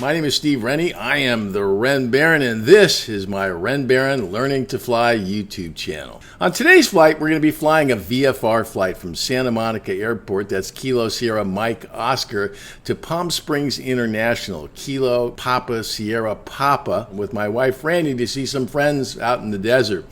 my name is Steve Rennie. I am the Ren Baron, and this is my Ren Baron Learning to Fly YouTube channel. On today's flight, we're going to be flying a VFR flight from Santa Monica Airport, that's Kilo Sierra Mike Oscar, to Palm Springs International, Kilo Papa Sierra Papa, with my wife Randy to see some friends out in the desert.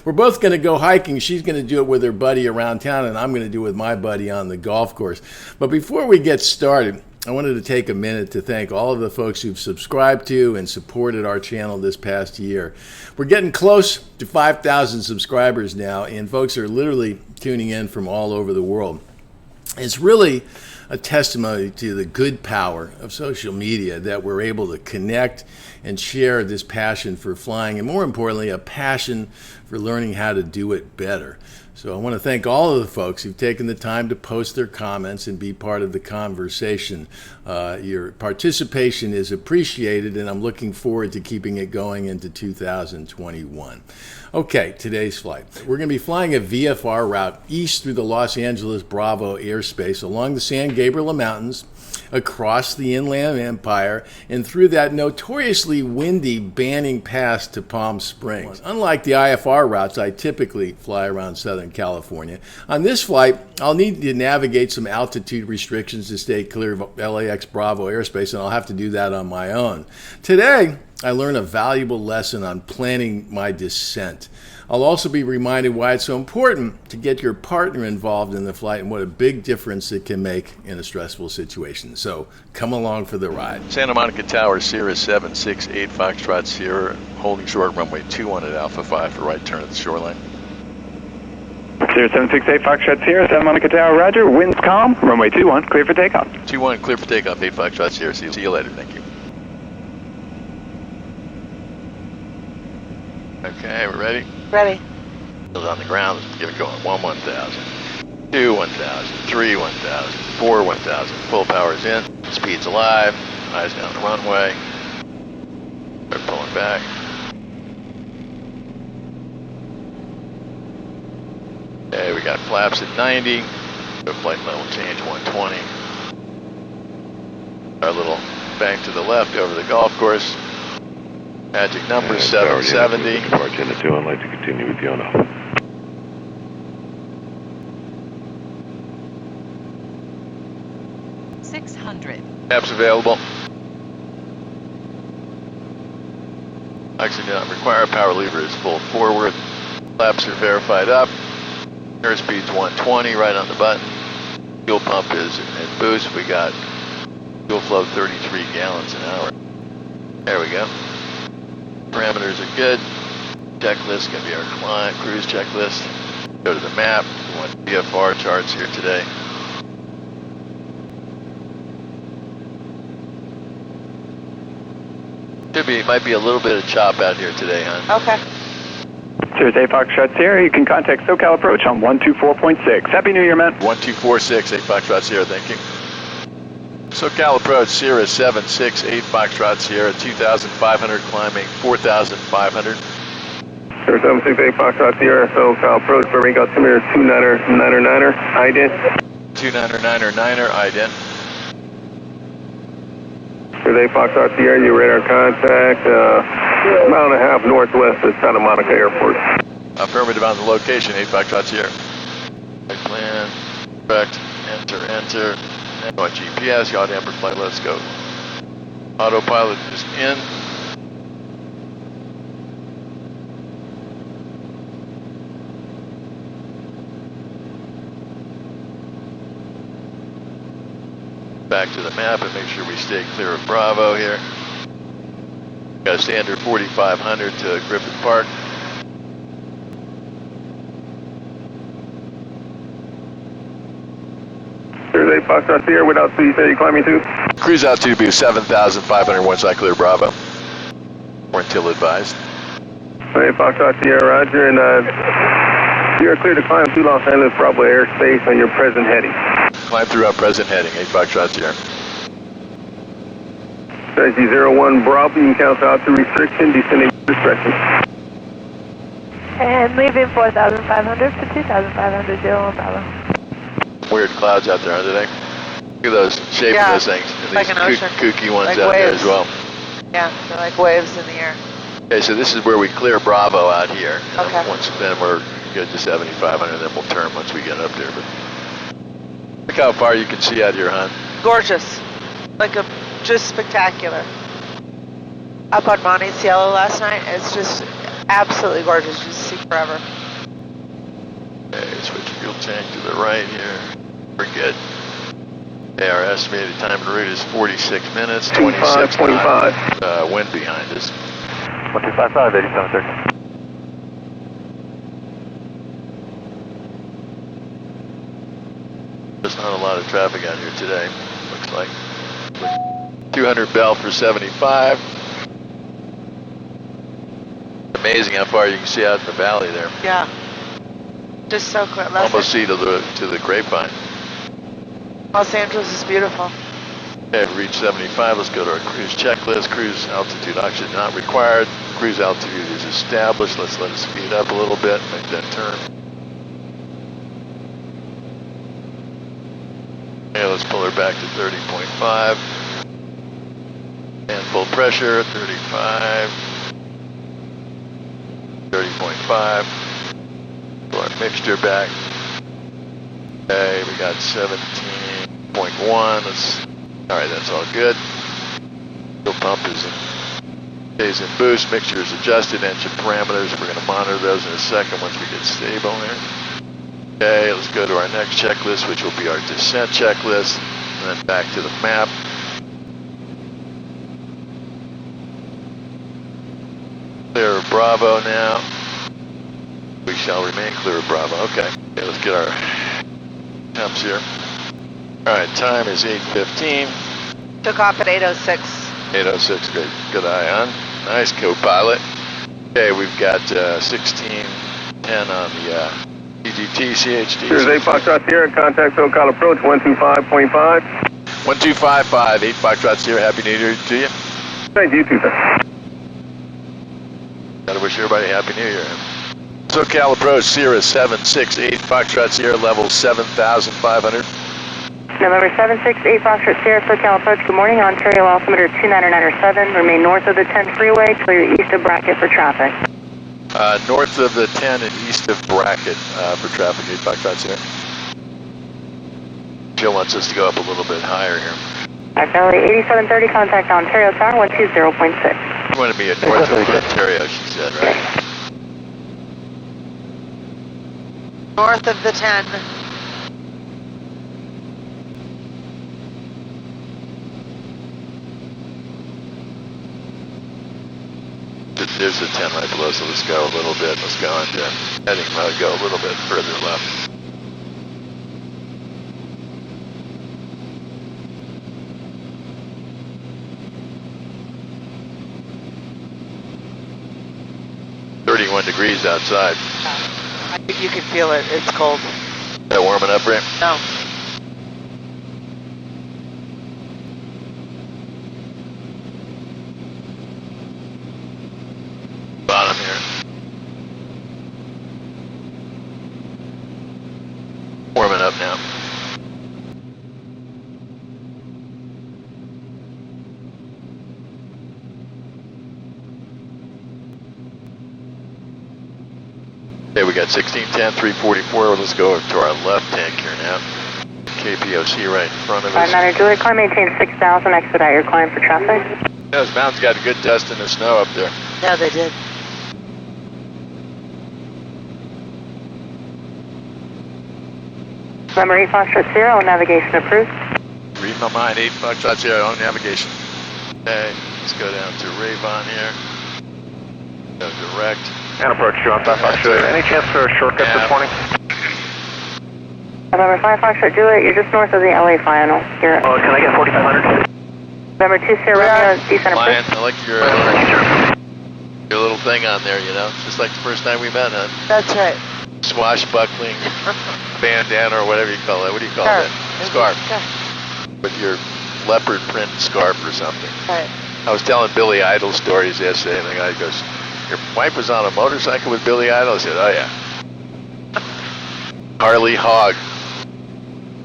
We're both going to go hiking. She's going to do it with her buddy around town, and I'm going to do it with my buddy on the golf course. But before we get started, I wanted to take a minute to thank all of the folks who've subscribed to and supported our channel this past year. We're getting close to 5,000 subscribers now, and folks are literally tuning in from all over the world. It's really a testimony to the good power of social media that we're able to connect and share this passion for flying, and more importantly, a passion for learning how to do it better. So I want to thank all of the folks who've taken the time to post their comments and be part of the conversation. Your participation is appreciated, and I'm looking forward to keeping it going into 2021. Okay, today's flight. We're going to be flying a VFR route east through the Los Angeles Bravo airspace along the San Gabriel Mountains, across the Inland Empire, and through that notoriously windy Banning Pass to Palm Springs. Unlike the IFR routes I typically fly around Southern California, on this flight, I'll need to navigate some altitude restrictions to stay clear of LAX Bravo airspace, and I'll have to do that on my own. Today, I learned a valuable lesson on planning my descent. I'll also be reminded why it's so important to get your partner involved in the flight and what a big difference it can make in a stressful situation. So come along for the ride. Santa Monica Tower, Cirrus 768 Foxtrot Sierra, holding short, runway 21 at Alpha 5 for right turn at the shoreline. Cirrus 768 Foxtrot Sierra, Santa Monica Tower, roger, winds calm, runway 21, clear for takeoff. 21, clear for takeoff, 8 Foxtrot Sierra, see you later, thank you. Okay, we're ready? Ready. Wheels on the ground, let's get it going. 1, 1,000. 2, 1,000. 3, 1,000. 4, 1,000. Full power's in. Speed's alive. Eyes down the runway. We're pulling back. Okay, we got flaps at 90. The flight level change 120. Our little bank to the left over the golf course. Magic number 770. Departure into 2, I'd like to continue with you on off. Taps available. Oxygen not required. Power lever is full forward. Flaps are verified up. Airspeed's 120 right on the button. Fuel pump is at boost. We got fuel flow 33 gallons an hour. There we go. Parameters are good. Checklist going to be our client cruise checklist. Go to the map. We want VFR charts here today. Might be a little bit of chop out here today, huh? Okay. Cirrus 8 Foxtrot Sierra, you can contact SoCal Approach on 124.6. Happy New Year, man. 1246, 8 Foxtrot Sierra, thank you. SoCal Approach, Cirrus 768 Foxtrot Sierra, 2,500 climbing, 4,500. Cirrus 768 Foxtrot Sierra, SoCal Approach, for Ringo Altimeter 2999er, ident. 2999er, ident. Cirrus 8 Foxtrot Sierra, you radar contact, a mile and a half northwest of Santa Monica Airport. Affirmative on the location, 8 Foxtrot Sierra. Right plan, correct, enter. And on GPS, yacht amber flight, let's go. Autopilot is in. Back to the map and make sure we stay clear of Bravo here. Got a standard 4,500 to Griffith Park. Cirrus 8 Foxtrot Sierra, without speed, you say you're climbing to? Cruise altitude will be 7,500 once I clear Bravo. Or until advised. 8 Foxtrot Sierra, roger, and you're clear to climb to Los Angeles Bravo airspace on your present heading. Climb through our present heading, 8 Foxtrot Sierra. Strategy 01 Bravo, you can cancel out to restriction, descending discretion. And leaving 4,500 for 2,500, 01 Bravo. Weird clouds out there, aren't they? Look at those, shape of those things. And like these an ocean. kooky ones Like out there waves. as well. Yeah, they're like waves in the air. Okay, so this is where we clear Bravo out here. And Okay. then we're good to 7,500, then we'll turn once we get up there. But look how far you can see out of your hunt. Gorgeous. Just spectacular. Up on Monte Cielo last night, it's just absolutely gorgeous. You just see forever. Okay, switch fuel tank to the right here. We're good. Okay, our estimated time en route is 46 minutes, 26 knots. Wind behind us. 1255, 8730. There's not a lot of traffic out here today, looks like. 200 bell for 75. Amazing how far you can see out in the valley there. Yeah. Just so clear. Almost see to the grapevine. Los Angeles is beautiful. Okay, we reached 75. Let's go to our cruise checklist. Cruise altitude oxygen not required. Cruise altitude is established. Let's let it speed up a little bit, make that turn. Okay, let's pull her back to 30.5. And full pressure, 35. 30.5. Pull our mixture back. Okay, we got 17.1. Alright, that's all good. Fuel pump stays in boost. Mixture is adjusted. Engine parameters. We're going to monitor those in a second once we get stable here. Okay, let's go to our next checklist, which will be our descent checklist. And then back to the map. Clear of Bravo now. We shall remain clear of Bravo. Okay, let's get our temps here. Alright, time is 8:15. Took off at 8:06. 8:06, good eye on. Nice co-pilot. Okay, we've got 1610 on the EGT, CHT. Cirrus 8 Foxtrot Sierra, contact SoCal approach 125.5. 1255, 8 Foxtrot Sierra, Happy New Year to you. Thank you too, sir. Gotta wish everybody Happy New Year. SoCal approach, Cirrus 768 Foxtrot Sierra, level 7,500. November 768 Foxtrot Sierra, SoCal approach, good morning, Ontario altimeter 29907, remain north of the 10 freeway, clear east of Bracket for traffic. North of the 10 and east of Bracket for traffic, 8 Foxtrot Sierra. Jill wants us to go up a little bit higher here. Valley 8730, contact Ontario Tower 120.6. You want to be at north of Ontario, she said, right? North of the 10. There's a 10 right below, so let's go a little bit. Let's go into heading mode, go a little bit further left. Degrees outside. I think you can feel it. It's cold. Is that warming up, Ray? No. Bottom here. Warming up now. Okay, we got 1610, 344. Let's go to our left tank here now. KPOC right in front of us. 59 Juliet, climb maintain 6000, expedite your climb for traffic. Those mountains got a good dust in the snow up there. Yeah, they did. November 8 Foxtrot Sierra, on navigation approved. Read my mind, 8 Foxtrot Sierra on navigation. Okay, let's go down to Ravon here. Go direct. And approach you on 5 Foxtrot. Any chance for a shortcut this morning? November 5 Foxtrot Juliet, you're just north of the LA final. Here. Oh, can I get 4500? November 2 Sierra Romeo, descent Lion, approved. I like your little thing on there, you know, just like the first time we met, huh? That's right. Swashbuckling bandana or whatever you call it. What do you call that? Scarf. With your leopard print scarf or something. Right. I was telling Billy Idol stories yesterday, and the guy goes, "Your wife was on a motorcycle with Billy Idol?" I said, "Oh yeah." Harley Hog.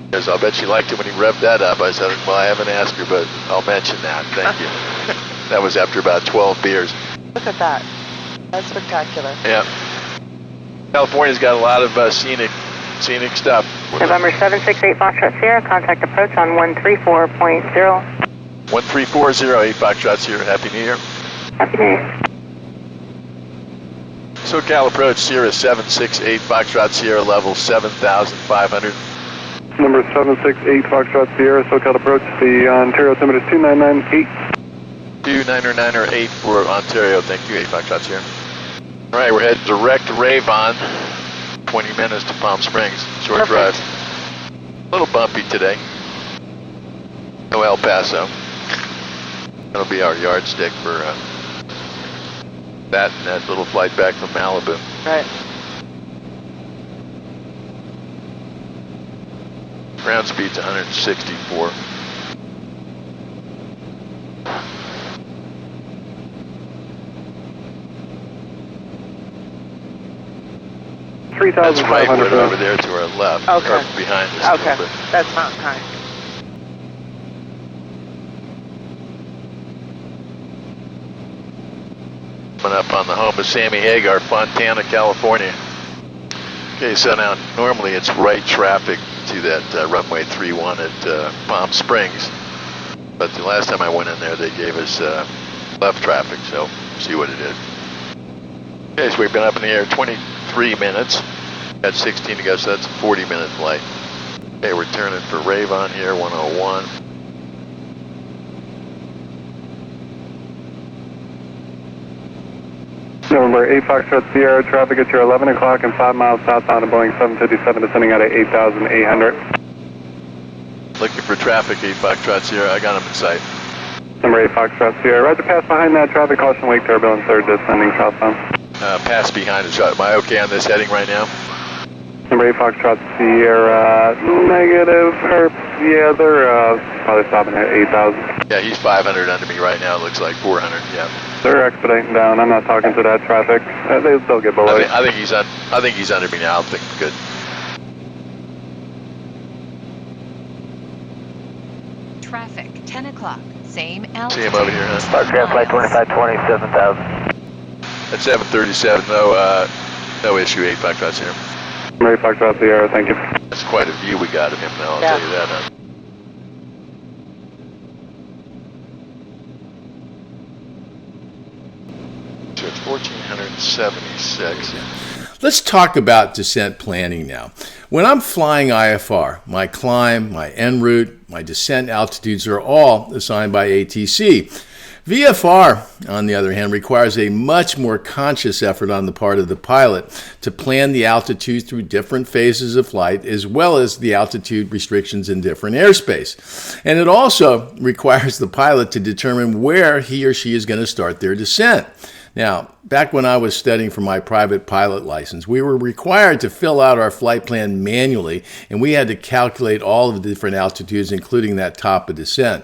Because I'll bet she liked it when he revved that up. I said, well, I haven't asked her, but I'll mention that. Thank you. That was after about 12 beers. Look at that. That's spectacular. Yeah. California's got a lot of scenic stuff. November 768 Foxtrot Sierra, contact approach on 134.0. 1340, Foxtrot Sierra. Happy New Year. Happy New Year. SoCal approach, Cirrus 768 Foxtrot Sierra, level 7,500. Number 768 Foxtrot Sierra, SoCal approach. The Ontario altimeter is 2998. 2998 for Ontario. Thank you, 8 Foxtrot Sierra. All right, we're heading direct to Ravon. 20 minutes to Palm Springs. Short drive. A little bumpy today. No El Paso. That'll be our yardstick for that and that little flight back from Malibu. Right. Ground speed's 164. That's right, over there to our left. Okay. Or behind us. Okay. That's Mountain High. Coming up on the home of Sammy Hagar, Fontana, California. Okay, so now normally it's right traffic to that runway 31 at Palm Springs. But the last time I went in there, they gave us left traffic, so see what it is. Okay, so we've been up in the air 23 minutes. Got 16 to go, so that's a 40-minute flight. Okay, we're turning for Ravon here, 101. November 8 Foxtrot Sierra, traffic at your 11 o'clock and 5 miles southbound of Boeing 757, descending out at 8,800. Looking for traffic, 8 Foxtrot Sierra. I got them in sight. Number 8 Foxtrot Sierra, right to pass behind that traffic, caution wake turbulence, third descending southbound. Pass behind the shot. Am I okay on this heading right now? Number 8 Foxtrot Sierra, negative, or yeah, they're probably stopping at 8,000. Yeah, he's 500 under me right now. It looks like 400. Yeah. They're expediting down. I'm not talking to that traffic. They'll get below. I think he's under me now. I think good. Traffic, 10 o'clock, same altitude. See him over here, huh? Foxtrot flight 2520, 7,000. At 737, no issue, 8 Foxtrot here. Number 8 Foxtrot Sierra, thank you. That's quite a view we got of him now, I'll tell you that. Huh? So it's 1,476. Let's talk about descent planning now. When I'm flying IFR, my climb, my en route, my descent altitudes are all assigned by ATC. VFR, on the other hand, requires a much more conscious effort on the part of the pilot to plan the altitude through different phases of flight, as well as the altitude restrictions in different airspace. And it also requires the pilot to determine where he or she is going to start their descent. Now, back when I was studying for my private pilot license, we were required to fill out our flight plan manually, and we had to calculate all of the different altitudes, including that top of descent.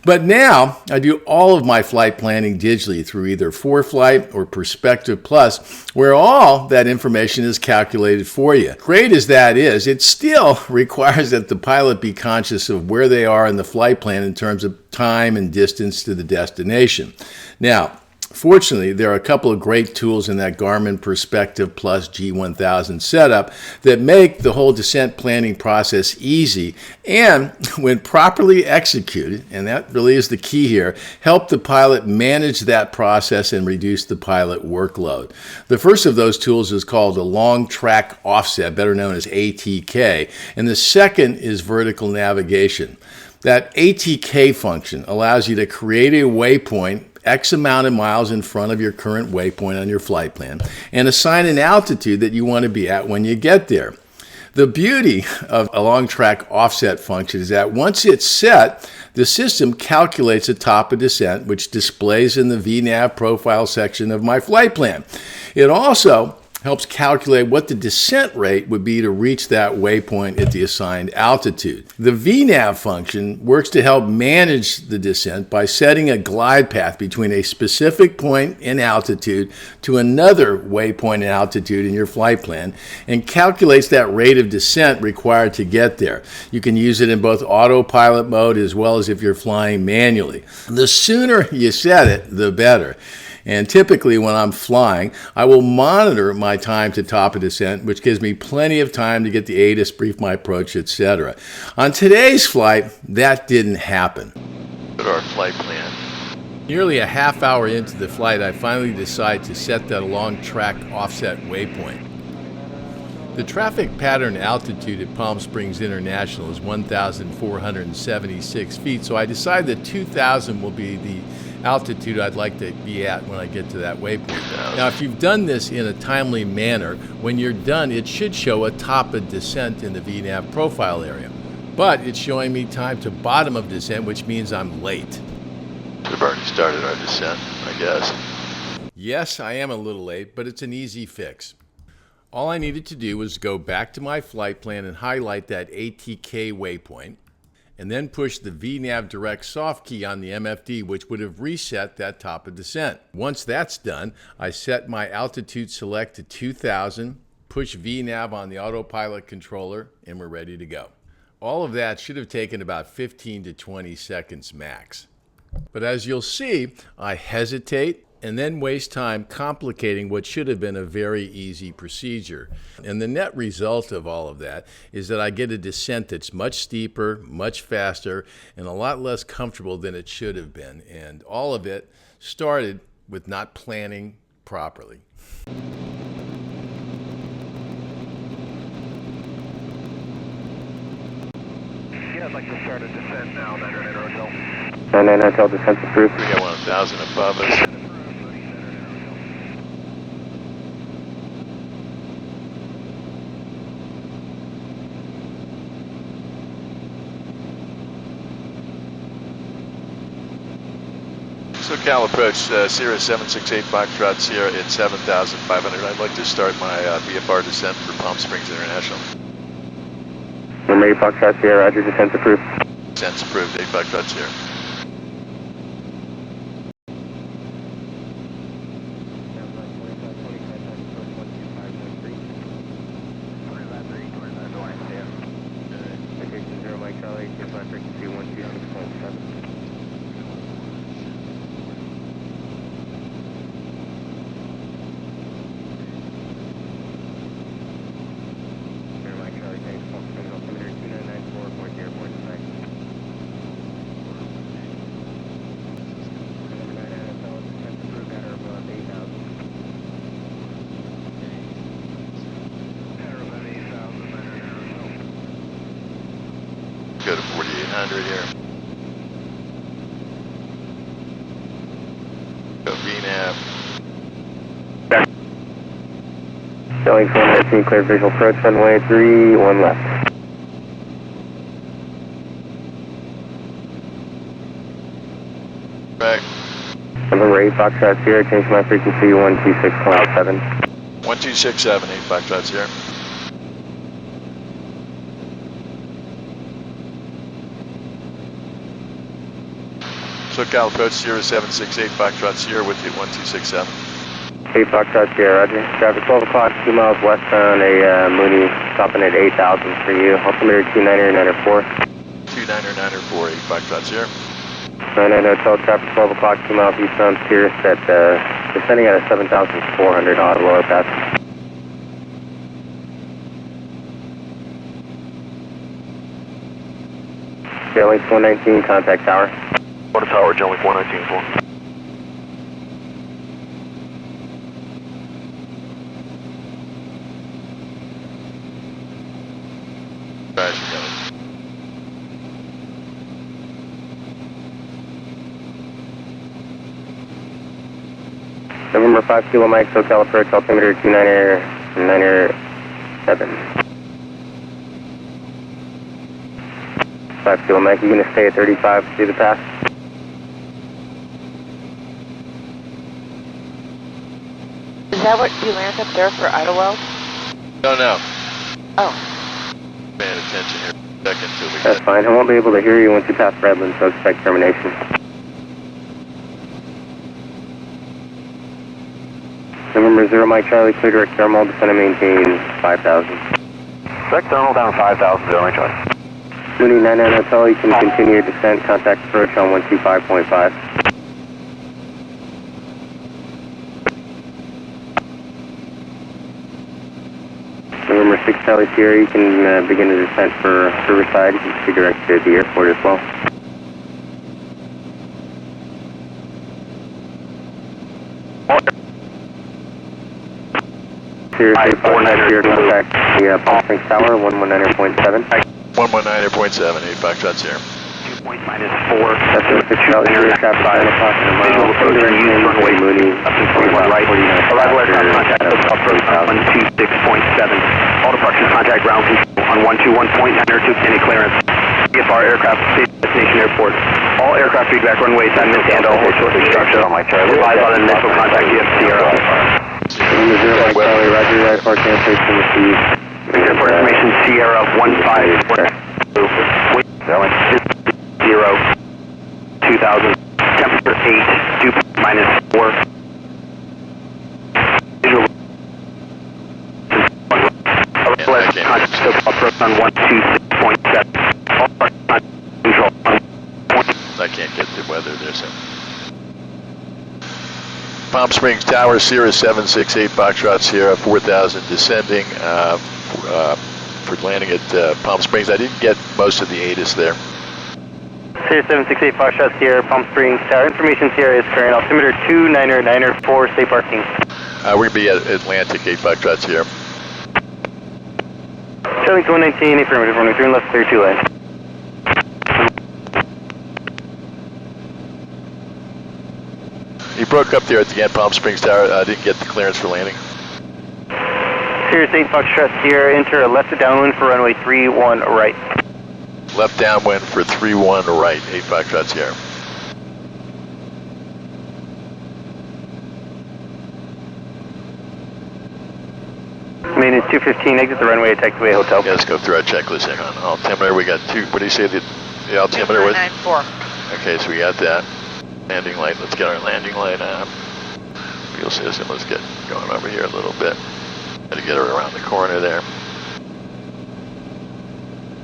But now, I do all of my flight planning digitally through either ForeFlight or Perspective Plus, where all that information is calculated for you. Great as that is, it still requires that the pilot be conscious of where they are in the flight plan in terms of time and distance to the destination. Now, fortunately, there are a couple of great tools in that Garmin Perspective Plus G1000 setup that make the whole descent planning process easy and, when properly executed, and that really is the key here, help the pilot manage that process and reduce the pilot workload. The first of those tools is called a long track offset, better known as ATK, and the second is vertical navigation. That ATK function allows you to create a waypoint X amount of miles in front of your current waypoint on your flight plan and assign an altitude that you want to be at when you get there. The beauty of a long track offset function is that once it's set, the system calculates a top of descent, which displays in the VNAV profile section of my flight plan. It also helps calculate what the descent rate would be to reach that waypoint at the assigned altitude. The VNAV function works to help manage the descent by setting a glide path between a specific point in altitude to another waypoint in altitude in your flight plan and calculates that rate of descent required to get there. You can use it in both autopilot mode as well as if you're flying manually. The sooner you set it, the better. And typically when I'm flying, I will monitor my time to top of descent, which gives me plenty of time to get the ATIS, brief my approach, etc. On today's flight, that didn't happen. Our flight plan. Nearly a half hour into the flight, I finally decide to set that along track offset waypoint. The traffic pattern altitude at Palm Springs International is 1,476 feet, so I decide that 2,000 will be the altitude I'd like to be at when I get to that waypoint. Now, if you've done this in a timely manner, when you're done, it should show a top of descent in the VNAV profile area. But it's showing me time to bottom of descent, which means I'm late. We've already started our descent, I guess. Yes, I am a little late, but it's an easy fix. All I needed to do was go back to my flight plan and highlight that ATK waypoint, and then push the VNAV direct soft key on the MFD, which would have reset that top of descent. Once that's done, I set my altitude select to 2,000, push VNAV on the autopilot controller, and we're ready to go. All of that should have taken about 15 to 20 seconds max. But as you'll see, I hesitate and then waste time complicating what should have been a very easy procedure. And the net result of all of that is that I get a descent that's much steeper, much faster, and a lot less comfortable than it should have been. And all of it started with not planning properly. Yeah, I'd like to start a descent now, 999 Hotel. 999 Hotel, descent's approved. We got 1,000 above us. SoCal approach, Cirrus 768 Foxtrot Sierra at 7,500. I'd like to start my VFR descent for Palm Springs International. Mary Foxtrot Sierra, Roger, descent's approved. Descent's approved, 8 Foxtrot Sierra. Go to 4,800 here. Go VNAV. Showing 419, clear visual approach, runway 31 left. Back. November 8 Foxtrot Sierra, change my frequency 126.7. 1267, 8 Foxtrot Sierra. SoCal approach, Cirrus 768 Foxtrot Sierra with you, 1267. 8 Foxtrot Sierra, Roger. Traffic 12 o'clock, 2 miles west on a Mooney, stopping at 8,000 for you. Altimeter 29904. 29904, 8 Foxtrot Sierra. 99 Hotel, traffic 12 o'clock, 2 miles east on Cirrus at, descending at a 7,400 odd lower path. Sailing 419, contact tower. Water Tower, Jelly 419-4. November 5 Kilo Mike, SoCal approach, altimeter 29907. 5 Kilo Mike, you going to stay at 35 through the pass? Is that what you land up there for Idlewild? No. Oh. Paying attention here for a second till we That's get... fine. I won't be able to hear you once you pass Redland, so expect termination. November 0 Mike Charlie, clear direct thermal, descend and maintain 5,000. Direct thermal down 5,000, 0 Mike Charlie. Mooney 99 Hotel, you can continue your descent, contact approach on 125.5. November 6 Charlie Sierra, you can begin the descent for Riverside. You can be directed to the airport as well. Sierra 849 contact the Palm Springs Tower, 119.7. 119.7, 8 Foxtrot Sierra. 2 points -4. That's the 6 Charlie Sierra, traffic 9 o'clock in a mile. Visual approach and use runway Mooney, up to 21 right. Arrival aircraft contact approach on 126.7. All departures contact ground control on 121.902 any clearance. VFR aircraft destination airport. All aircraft feedback runway assignments and all hotel instructions. Advise on initial contact via Sierra. November 0 Mike Charlie, Roger, airport cancellation received. Airport information Sierra 15. 0 2000. Temperature 8. Dew -4. Visual approach on 126.7. All control on I can't get the weather there, so. Palm Springs Tower, Cirrus 768 Foxtrot Sierra 4000 descending for landing at Palm Springs. I didn't get most of the ATIS there. Cirrus 768 Foxtrot Sierra, Palm Springs Tower. Information Sierra is current. Altimeter 29994, stay parking. We're going to be at Atlantic 8 Foxtrot Sierra. Trailing 119, affirmative, runway 3 left, clear 2 lane. You broke up there at the end, Palm Springs Tower. I didn't get the clearance for landing. Cirrus 8 Foxtrot Sierra, enter a left to downwind for runway 31 right. Left downwind for 31 right, 8 Foxtrot Sierra. Maintenance 215, exit the runway at taxiway hotel. Yeah, let's go through our checklist here. On altimeter, we got two. What do you say the altimeter was? 94. Okay, so we got that. Landing light, let's get our landing light on. Fuel system, let's get going over here a little bit. Got to get her around the corner there.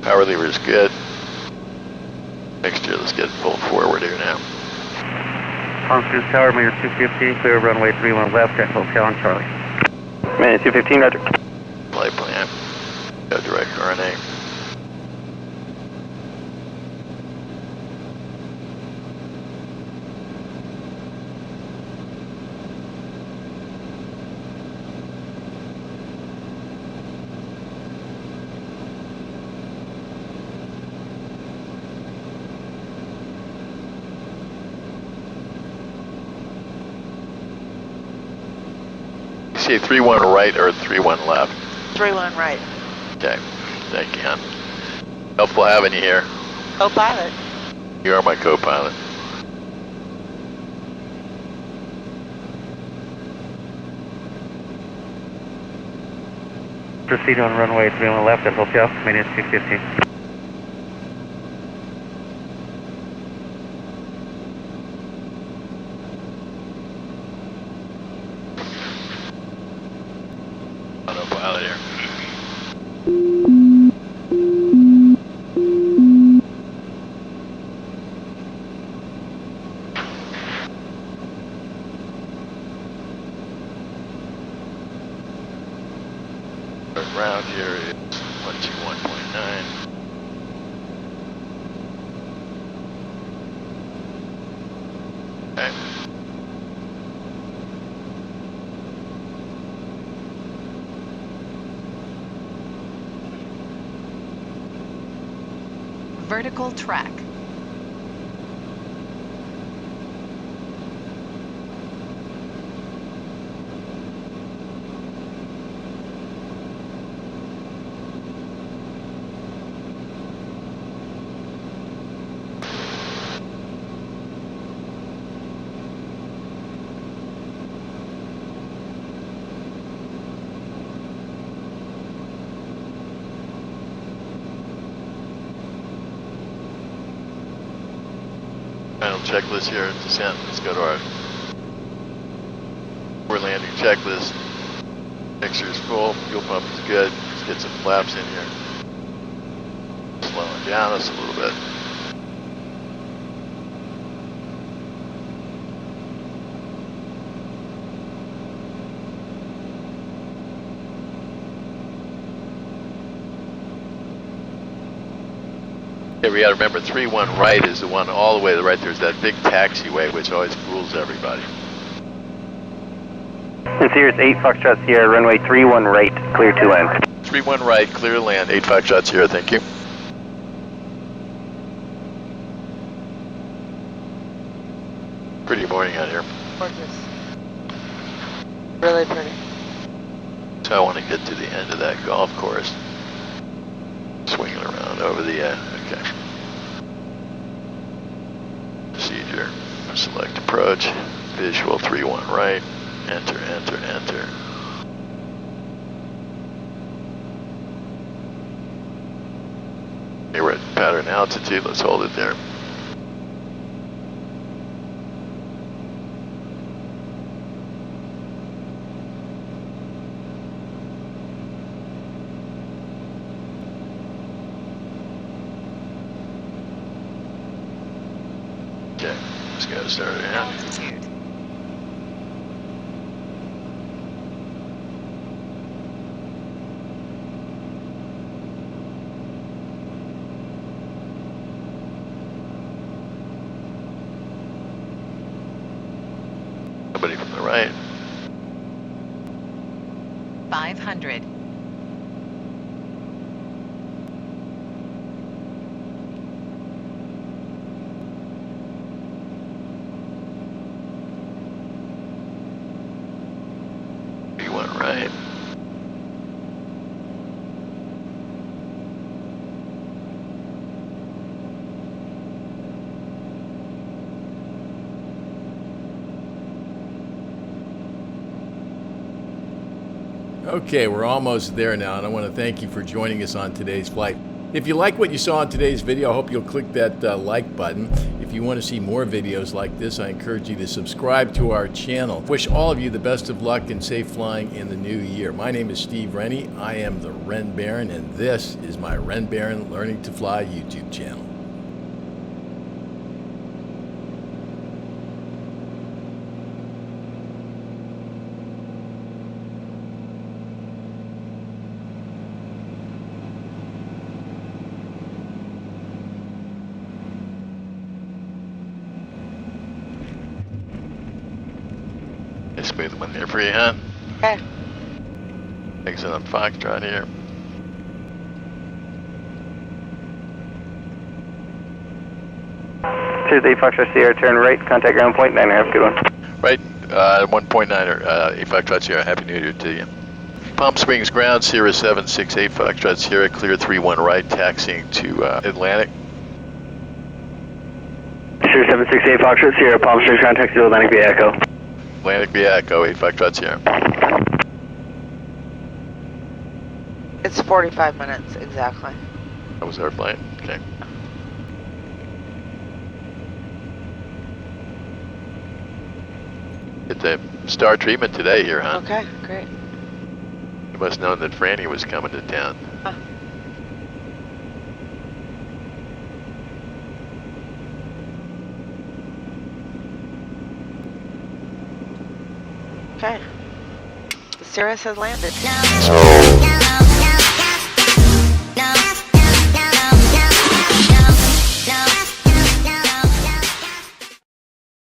Power lever is good. Mixture, let's get full forward here now. Palm Springs Tower, Mayor 250, clear runway 31 left at Hotel and Charlie. Minute 215, roger. Flight plan. Got direct RNA. Say 31 right or 31 left? 31 right. Okay, thank you, hon. Helpful having you here. Co-pilot. You are my co-pilot. Proceed on runway 31 left at Hotel, minute 215. Autopilot here. Ground here is 121.9. Okay. Vertical track. Final checklist here at descent. Let's go to our forward landing checklist. Mixture is full, fuel pump is good. Let's get some flaps in here. Slowing down us a little bit. Okay, we got to remember 31 right is the one all the way to the right. There's that big taxiway which always fools everybody. Cirrus 8 Foxtrot Sierra, runway 31 right, clear to land. 31 right, clear to land. 8 Foxtrot Sierra, thank you. Pretty morning out here. Gorgeous. Really pretty. So I want to get to the end of that golf course. Swinging around over the okay. Procedure. Select approach. Visual 31 right. Enter, enter, enter. Okay, we're at pattern altitude. Let's hold it there. Okay, just gotta start it out. Altitude. Somebody from the right. 500. You went right. Okay, we're almost there now, and I want to thank you for joining us on today's flight. If you like what you saw in today's video, I hope you'll click that like button. If you want to see more videos like this, I encourage you to subscribe to our channel. Wish all of you the best of luck and safe flying in the new year. My name is Steve Rennie. I am the Ren Baron, and this is my Ren Baron Learning to Fly YouTube channel. Smooth one there for you, huh? Okay. Exit on Foxtrot here. Cirrus 8 Foxtrot Sierra, turn right, contact ground point 9. Have a good one. Right, 1.9, 8 Foxtrot Sierra. Happy New Year to you. Palm Springs ground, Cirrus 768 Foxtrot Sierra, clear 31 right, taxiing to Atlantic. Cirrus 768 Foxtrot Sierra, Palm Springs ground, taxi to Atlantic via Echo. Atlantic via Echo, 8 Foxtrot Sierra. It's 45 minutes, exactly. That was our flight, okay. Get the star treatment today here, huh? Okay, great. You must have known that Franny was coming to town. Huh. Okay. The Cirrus has landed.